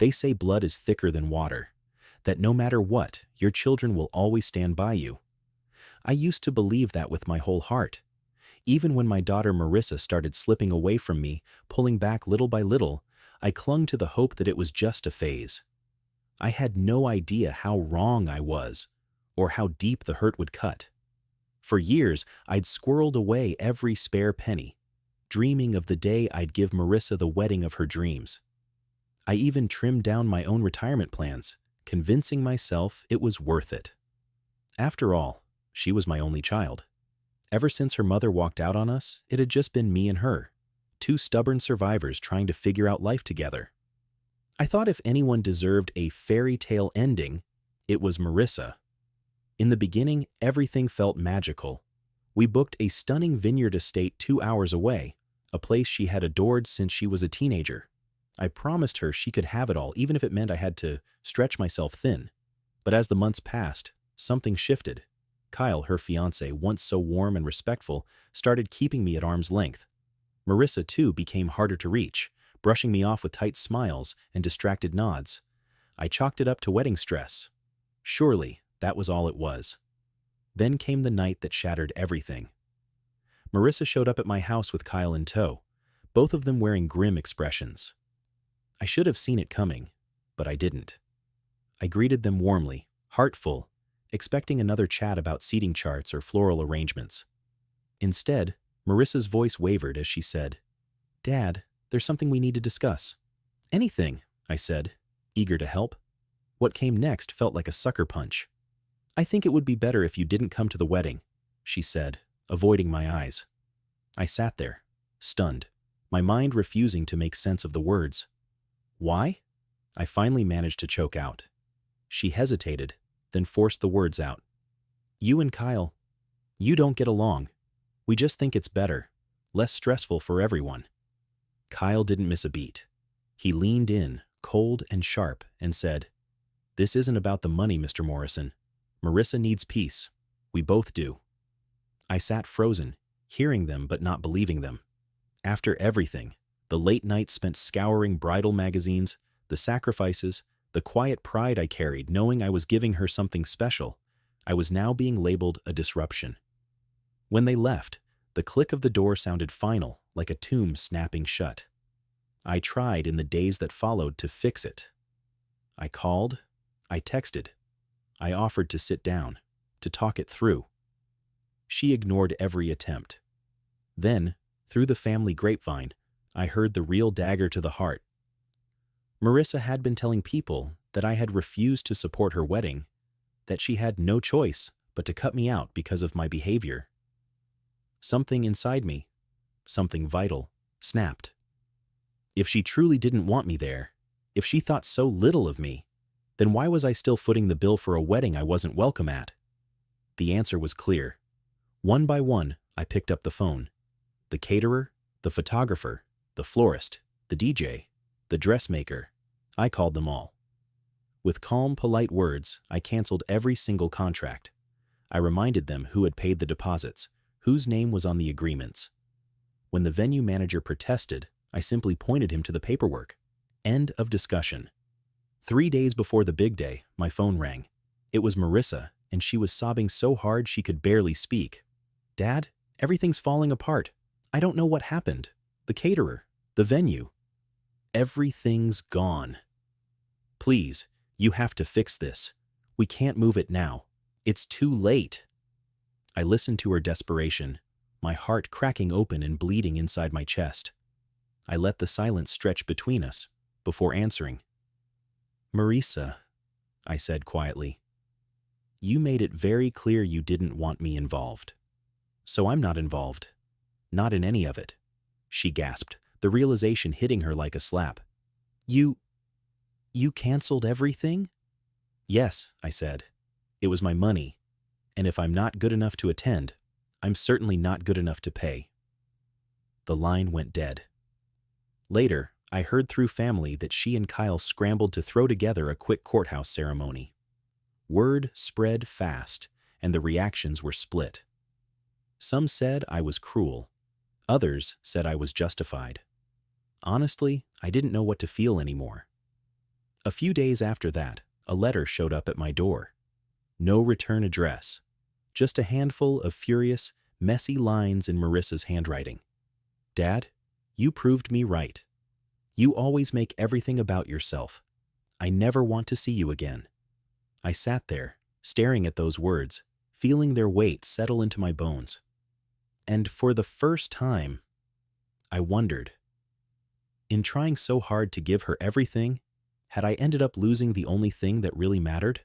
They say blood is thicker than water, that no matter what, your children will always stand by you. I used to believe that with my whole heart. Even when my daughter Marissa started slipping away from me, pulling back little by little, I clung to the hope that it was just a phase. I had no idea how wrong I was, or how deep the hurt would cut. For years, I'd squirreled away every spare penny, dreaming of the day I'd give Marissa the wedding of her dreams. I even trimmed down my own retirement plans, convincing myself it was worth it. After all, she was my only child. Ever since her mother walked out on us, it had just been me and her, two stubborn survivors trying to figure out life together. I thought if anyone deserved a fairy tale ending, it was Marissa. In the beginning, everything felt magical. We booked a stunning vineyard estate 2 hours away, a place she had adored since she was a teenager. I promised her she could have it all, even if it meant I had to stretch myself thin. But as the months passed, something shifted. Kyle, her fiancé, once so warm and respectful, started keeping me at arm's length. Marissa, too, became harder to reach, brushing me off with tight smiles and distracted nods. I chalked it up to wedding stress. Surely, that was all it was. Then came the night that shattered everything. Marissa showed up at my house with Kyle in tow, both of them wearing grim expressions. I should have seen it coming, but I didn't. I greeted them warmly, heartful, expecting another chat about seating charts or floral arrangements. Instead, Marissa's voice wavered as she said, "Dad, there's something we need to discuss." "Anything," I said, eager to help. What came next felt like a sucker punch. "I think it would be better if you didn't come to the wedding," she said, avoiding my eyes. I sat there, stunned, my mind refusing to make sense of the words. "Why?" I finally managed to choke out. She hesitated, then forced the words out. "You and Kyle, you don't get along. We just think it's better, less stressful for everyone." Kyle didn't miss a beat. He leaned in, cold and sharp, and said, "This isn't about the money, Mr. Morrison. Marissa needs peace. We both do." I sat frozen, hearing them but not believing them. After everything, the late nights spent scouring bridal magazines, the sacrifices, the quiet pride I carried knowing I was giving her something special, I was now being labeled a disruption. When they left, the click of the door sounded final, like a tomb snapping shut. I tried in the days that followed to fix it. I called, I texted, I offered to sit down, to talk it through. She ignored every attempt. Then, through the family grapevine, I heard the real dagger to the heart. Marissa had been telling people that I had refused to support her wedding, that she had no choice but to cut me out because of my behavior. Something inside me, something vital, snapped. If she truly didn't want me there, if she thought so little of me, then why was I still footing the bill for a wedding I wasn't welcome at? The answer was clear. One by one, I picked up the phone. The caterer, the photographer, the florist, the DJ, the dressmaker. I called them all. With calm, polite words, I canceled every single contract. I reminded them who had paid the deposits, whose name was on the agreements. When the venue manager protested, I simply pointed him to the paperwork. End of discussion. 3 days before the big day, my phone rang. It was Marissa, and she was sobbing so hard she could barely speak. "Dad, everything's falling apart. I don't know what happened. The caterer, the venue. Everything's gone. Please, you have to fix this. We can't move it now. It's too late." I listened to her desperation, my heart cracking open and bleeding inside my chest. I let the silence stretch between us before answering. "Marissa," I said quietly, "you made it very clear you didn't want me involved. So I'm not involved. Not in any of it." She gasped, the realization hitting her like a slap. You canceled everything?" "Yes," I said. "It was my money. And if I'm not good enough to attend, I'm certainly not good enough to pay." The line went dead. Later, I heard through family that she and Kyle scrambled to throw together a quick courthouse ceremony. Word spread fast, and the reactions were split. Some said I was cruel. Others said I was justified. Honestly, I didn't know what to feel anymore. A few days after that, a letter showed up at my door. No return address. Just a handful of furious, messy lines in Marissa's handwriting. Dad, you proved me right. You always make everything about yourself. I never want to see you again. I sat there, staring at those words, feeling their weight settle into my bones. And for the first time, I wondered, in trying so hard to give her everything, had I ended up losing the only thing that really mattered?